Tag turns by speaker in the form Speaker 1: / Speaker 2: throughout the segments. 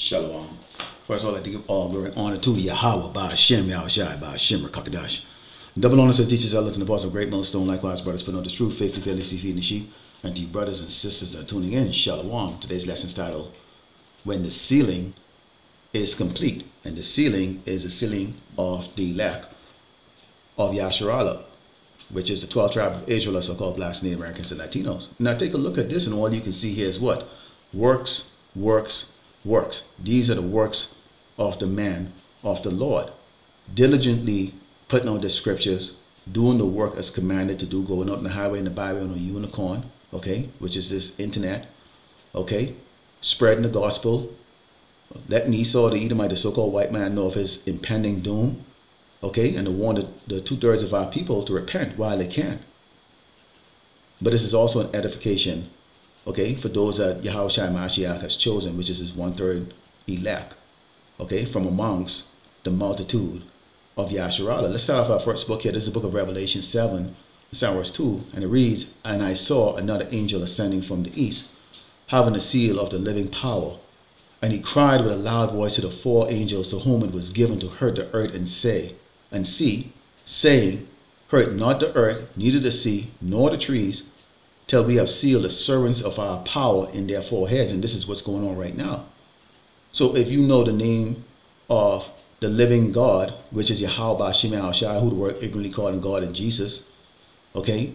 Speaker 1: Shalom. First of all, I'd like to give all glory and honor to Yahweh, by Hashem, Yahushai, by Hashem, Kakadash. Double honor to teachers, elders, and the boss of Great Millstone. Likewise, brothers, put on this truth, faithfully, fairly, feeding the sheep. And to you brothers and sisters that are tuning in, Shalom. Today's lesson is titled, When the Sealing is Complete. And the sealing is the sealing of the elect of Yasharallah, which is the 12 tribes of Israel, so-called blacks, Native Americans, and Latinos. Now take a look at this, and all you can see here is what? Works, works, works. These are the works of the man of the Lord, diligently putting on the scriptures, doing the work as commanded to do, going out on the highway and the byway on a unicorn, okay, which is this internet, okay, spreading the gospel, letting Esau, the Edomite, the so-called white man, know of his impending doom, okay, and to warn the 2/3 of our people to repent while they can. But this is also an edification, okay, for those that Yahushua Mashiach has chosen, which is his 1/3 elect, okay, from amongst the multitude of Yasharallah. Let's start off our first book here. This is the book of Revelation 7, verse 2, and it reads, And I saw another angel ascending from the east, having the seal of the living power. And he cried with a loud voice to the 4 angels to whom it was given to hurt the earth and see, saying, Hurt not the earth, neither the sea, nor the trees, till we have sealed the servants of our power in their foreheads. And this is what's going on right now. So if you know the name of the living God, which is Yahweh Bashim Shai, who the word ignorantly called in God and Jesus, okay,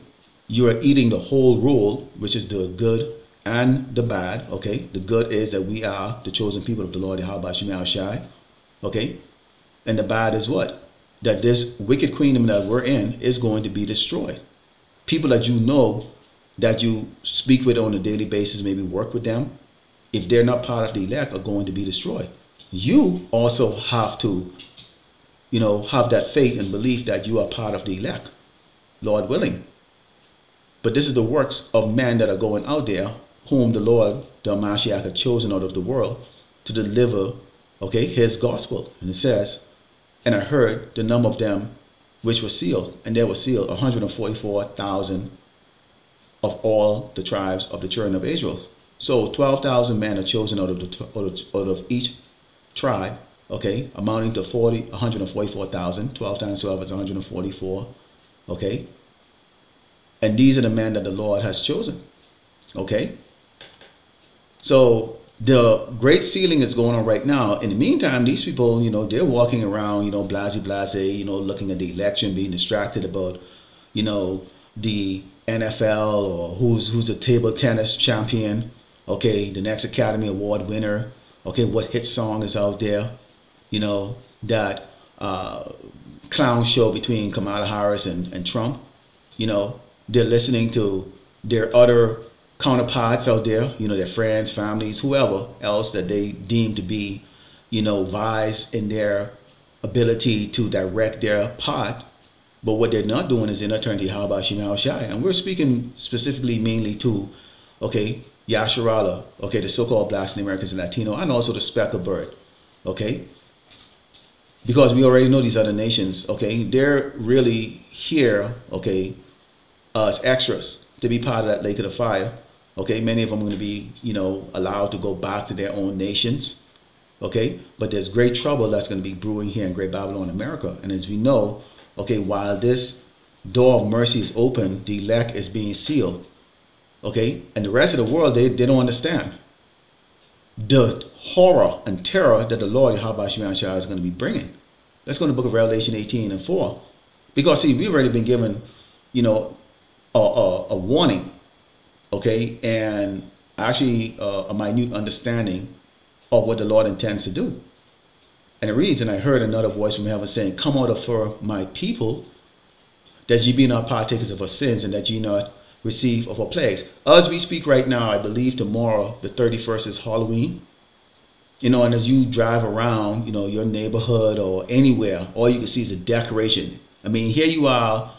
Speaker 1: you are eating the whole rule, which is the good and the bad, okay. The good is that we are the chosen people of the Lord Yahweh Bashim Shai, okay. And the bad is what? That this wicked kingdom that we're in is going to be destroyed. People that you know, that you speak with on a daily basis, maybe work with them, if they're not part of the elect, are going to be destroyed. You also have to, have that faith and belief that you are part of the elect, Lord willing. But this is the works of men that are going out there, whom the Lord, the Mashiach, had chosen out of the world to deliver, okay, his gospel. And it says, And I heard the number of them which were sealed, and there were sealed 144,000 of all the tribes of the children of Israel. So 12,000 men are chosen out of each tribe, okay, amounting to 144,000. 12 times 12 is 144, okay. And these are the men that the Lord has chosen, okay. So the great sealing is going on right now. In the meantime, these people, they're walking around, blase, looking at the election, being distracted about, the NFL or who's a table tennis champion, okay, the next Academy Award winner, okay, what hit song is out there, that clown show between Kamala Harris and Trump, they're listening to their other counterparts out there, their friends, families, whoever else that they deem to be, wise in their ability to direct their path. But what they're not doing is they're not turning to Yahweh Shema Shai. And we're speaking specifically mainly to, okay, Yasharallah, okay, the so-called blacks and Americans and Latino, and also the speckled bird, okay? Because we already know these other nations, okay, they're really here, okay, as extras to be part of that lake of the fire, okay? Many of them are going to be, allowed to go back to their own nations, okay? But there's great trouble that's going to be brewing here in Great Babylon, America. And as we know, okay, while this door of mercy is open, the elect is being sealed. Okay, and the rest of the world, they don't understand the horror and terror that the Lord Yahweh Shema Shai is going to be bringing. Let's go to the book of Revelation 18 and 4. Because, see, we've already been given, a warning, okay, and actually a minute understanding of what the Lord intends to do. And it reads, And I heard another voice from heaven saying, Come out of for my people, that ye be not partakers of our sins, and that ye not receive of our plagues. As we speak right now, I believe tomorrow, the 31st, is Halloween. And as you drive around, your neighborhood or anywhere, all you can see is a decoration. I mean, here you are,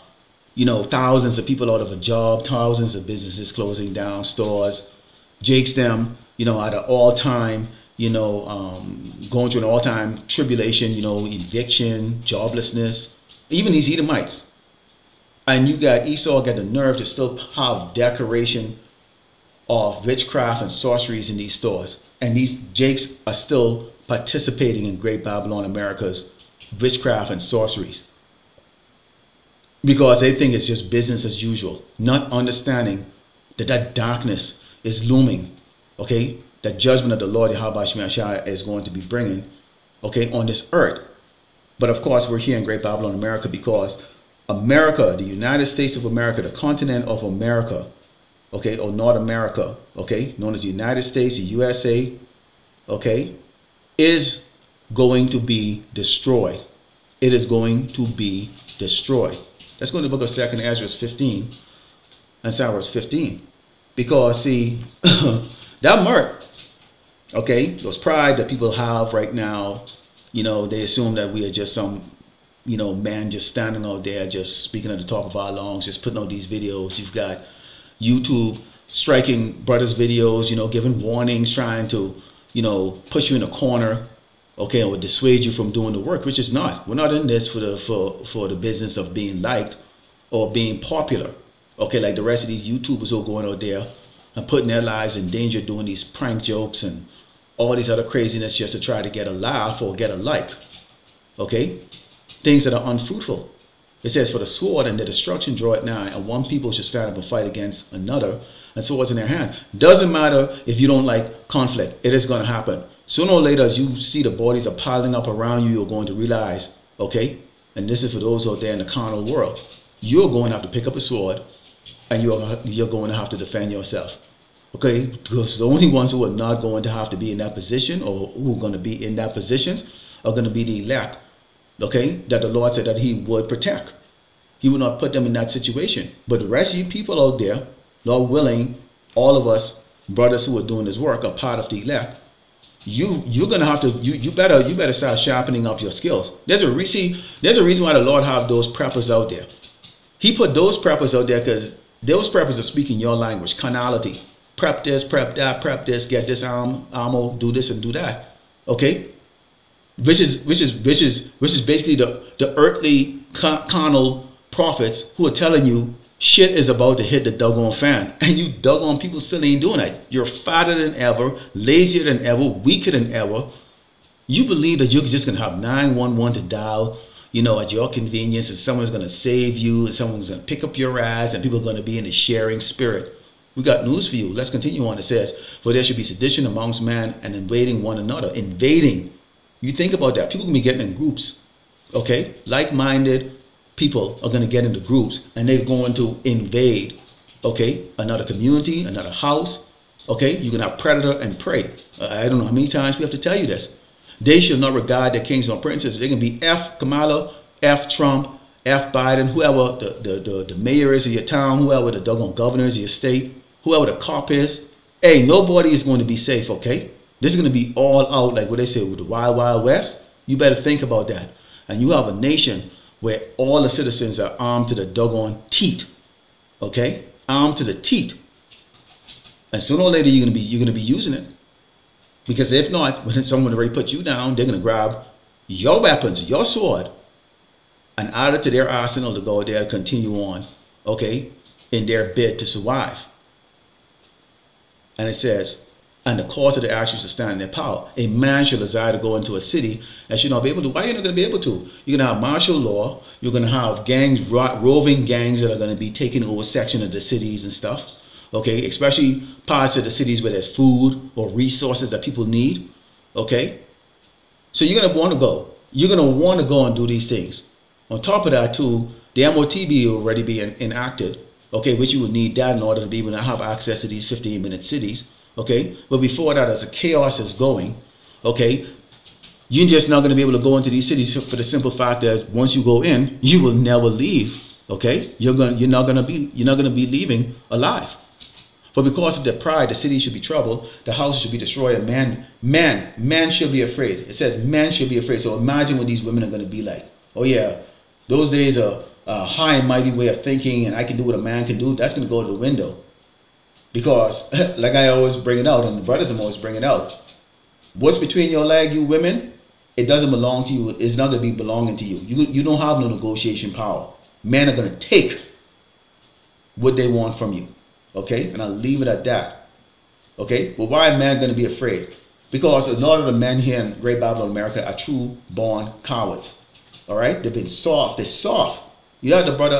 Speaker 1: thousands of people out of a job, thousands of businesses closing down, stores. Jake's them, at an all-time, going through an all-time tribulation, eviction, joblessness, even these Edomites. And you got Esau got the nerve to still have decoration of witchcraft and sorceries in these stores. And these jakes are still participating in Great Babylon America's witchcraft and sorceries, because they think it's just business as usual, not understanding that that darkness is looming, okay? That judgment of the Lord Yahweh Shemashai is going to be bringing, okay, on this earth. But of course, we're here in Great Babylon America because America, the United States of America, the continent of America, okay, or North America, okay, known as the United States, the USA, okay, is going to be destroyed. It is going to be destroyed. Let's go to the book of 2nd Ezra 15 and verse 15. Because, see, that mark, okay, those pride that people have right now, you know, they assume that we are just some, you know, man just standing out there, just speaking at the top of our lungs, just putting out these videos. You've got YouTube striking brothers' videos, you know, giving warnings, trying to, you know, push you in a corner, okay, or dissuade you from doing the work, which is not. We're not in this for the business of being liked or being popular, okay, like the rest of these YouTubers who are going out there and putting their lives in danger doing these prank jokes and all these other craziness just to try to get a laugh or get a like, okay? Things that are unfruitful. It says, for the sword and the destruction draw it nigh, and one people should stand up and fight against another, and swords in their hand. Doesn't matter if you don't like conflict. It is going to happen. Sooner or later, as you see the bodies are piling up around you, you're going to realize, okay, and this is for those out there in the carnal world, you're going to have to pick up a sword, and you're going to have to defend yourself. Okay, because the only ones who are not going to have to be in that position, or who are going to be in that positions, are going to be the elect, okay, that the Lord said that he would protect. He would not put them in that situation. But the rest of you people out there, Lord willing, all of us brothers who are doing this work are part of the elect. You're going to have to, you better start sharpening up your skills. There's a reason why the Lord have those preppers out there. He put those preppers out there because those preppers are speaking your language, carnality. Prep this, prep that, prep this, get this ammo, do this and do that. Okay? Which is basically the earthly carnal prophets who are telling you shit is about to hit the doggone fan. And you doggone people still ain't doing that. You're fatter than ever, lazier than ever, weaker than ever. You believe that you're just gonna have 911 to dial, you know, at your convenience, and someone's gonna save you, and someone's gonna pick up your ass, and people are gonna be in the sharing spirit. We got news for you. Let's continue on. It says, for there should be sedition amongst man and invading one another. Invading. You think about that. People can be getting in groups. Okay? Like-minded people are going to get into groups and they're going to invade. Okay? Another community, another house. Okay? You're going to have predator and prey. I don't know how many times we have to tell you this. They shall not regard their kings or princes. They can be F. Kamala, F. Trump, F. Biden, whoever the mayor is of your town, whoever the doggone governor is of your state, whoever the cop is. Hey, nobody is going to be safe, okay? This is going to be all out, like what they say, with the wild, wild west. You better think about that. And you have a nation where all the citizens are armed to the doggone teeth, okay? Armed to the teeth. And sooner or later, you're going to be using it. Because if not, when someone already put you down, they're going to grab your weapons, your sword, and add it to their arsenal to go there and continue on, okay, in their bid to survive. And it says, and the cause of the actions to stand in their power. A man shall desire to go into a city and should not be able to. Why are you not going to be able to? You're going to have martial law. You're going to have gangs, roving gangs that are going to be taking over section of the cities and stuff. Okay, especially parts of the cities where there's food or resources that people need. Okay, so you're going to want to go. You're going to want to go and do these things. On top of that, too, the MOTB will already be enacted. Okay, which you would need that in order to be able to have access to these 15-minute cities. Okay, but before that, as the chaos is going, okay, you're just not going to be able to go into these cities for the simple fact that once you go in, you will never leave. Okay, you're not going to be leaving alive. For because of their pride, the city should be troubled, the houses should be destroyed, and man should be afraid. It says man should be afraid. So imagine what these women are going to be like. Oh yeah, those days are a high and mighty way of thinking, and I can do what a man can do. That's going to go to the window. Because, like I always bring it out, and the brothers always bring it out, what's between your leg, you women, it doesn't belong to you. It's not going to be belonging to you. You don't have no negotiation power. Men are going to take what they want from you. Okay? And I'll leave it at that. Okay? Well, why are men going to be afraid? Because a lot of the men here in Great Babylon, America, are true born cowards. All right? They've been soft. They're soft. You had the brother,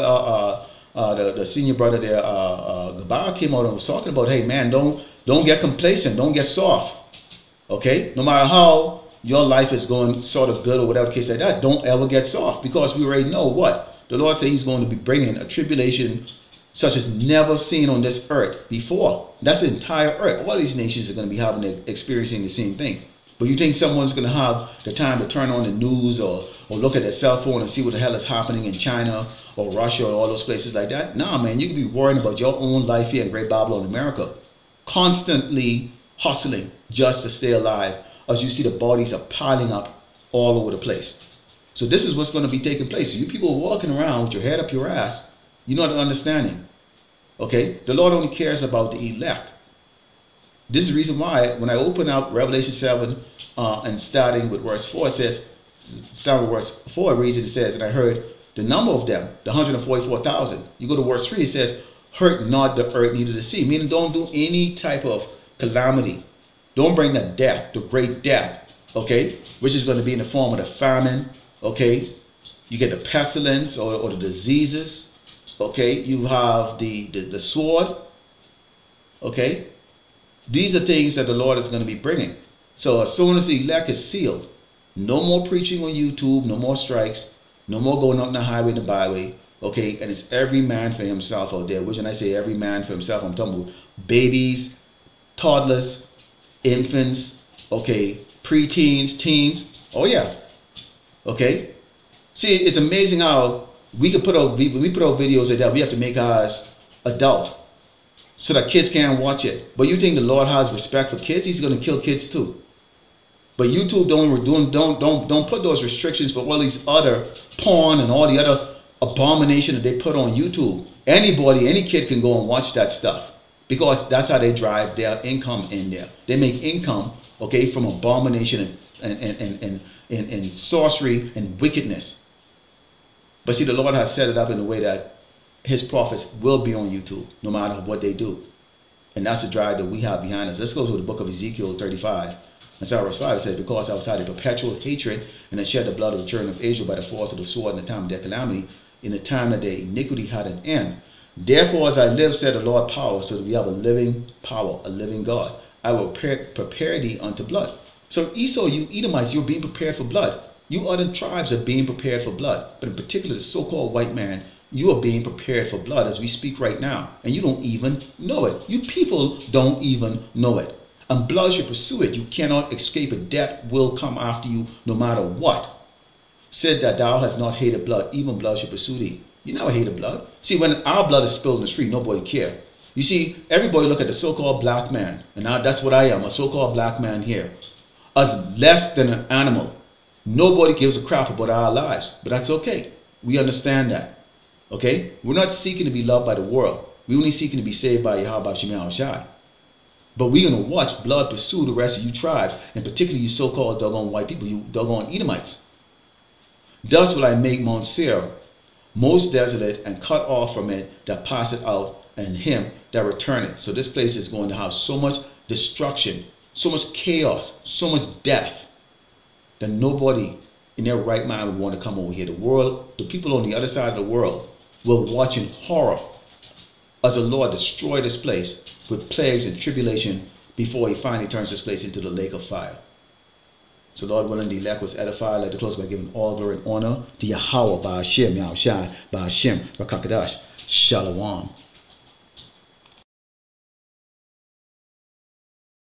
Speaker 1: the senior brother there, Gabar came out and was talking about, hey, man, don't get complacent. Don't get soft. Okay? No matter how your life is going sort of good or whatever the case like that, don't ever get soft. Because we already know what? The Lord said he's going to be bringing a tribulation such as never seen on this earth before. That's the entire earth. All these nations are going to be experiencing the same thing. But you think someone's going to have the time to turn on the news or look at their cell phone and see what the hell is happening in China or Russia or all those places like that? Nah, man, you can be worrying about your own life here in Great Babylon, America. Constantly hustling just to stay alive as you see the bodies are piling up all over the place. So this is what's going to be taking place. So you people walking around with your head up your ass, you're not understanding. Okay? The Lord only cares about the elect. This is the reason why when I open up Revelation 7 and starting with verse 4, it says, starting with verse 4, it reads it says, and I heard the number of them, the 144,000. You go to verse 3, it says, hurt not the earth, neither the sea. Meaning don't do any type of calamity. Don't bring the death, the great death, okay? Which is going to be in the form of the famine, okay? You get the pestilence or the diseases, okay? You have the sword, okay? These are things that the Lord is going to be bringing. So as soon as the elect is sealed, no more preaching on YouTube, no more strikes, no more going out on the highway and the byway, okay? And it's every man for himself out there. Which when I say every man for himself, I'm talking about babies, toddlers, infants, okay, preteens, teens. Oh yeah, okay. See, it's amazing how we put out videos like that. We have to make ours adult so that kids can't watch it. But you think the Lord has respect for kids? He's going to kill kids too. But YouTube don't put those restrictions for all these other porn and all the other abomination that they put on YouTube. Anybody, any kid can go and watch that stuff because that's how they drive their income in there. They make income, okay, from abomination and sorcery and wickedness. But see, the Lord has set it up in a way that his prophets will be on YouTube no matter what they do. And that's the drive that we have behind us. Let's go to the book of Ezekiel 35. And verse 5, it says, because I was had a perpetual hatred and I shed the blood of the children of Israel by the force of the sword in the time of their calamity, in the time that their iniquity had an end. Therefore, as I live, said the Lord power, so that we have a living power, a living God, I will prepare thee unto blood. So Esau, you Edomites, you're being prepared for blood. You other tribes are being prepared for blood. But in particular, the so-called white man, you are being prepared for blood as we speak right now. And you don't even know it. You people don't even know it. And blood should pursue it. You cannot escape it. Death will come after you no matter what. Said that thou hast not hated blood, even blood should pursue thee. You never hated blood. See, when our blood is spilled in the street, nobody care. You see, everybody look at the so-called black man. And now that's what I am, a so-called black man here. As less than an animal. Nobody gives a crap about our lives. But that's okay. We understand that. Okay? We're not seeking to be loved by the world. We're only seeking to be saved by Yahweh Shemel Shai. But we're going to watch blood pursue the rest of you tribes, and particularly you so-called doggone white people, you doggone Edomites. Thus will I make Mount Seir most desolate and cut off from it that passeth out, and him that returneth. So this place is going to have so much destruction, so much chaos, so much death, that nobody in their right mind would want to come over here. The world, the people on the other side of the world will watch in horror as the Lord destroy this place with plagues and tribulation before he finally turns this place into the lake of fire. So Lord willing, the elect was edified. Let the close by giving all glory and honor to Yahweh, by Hashem, Yahushai, by Hashem, Rakakadash, Shalom.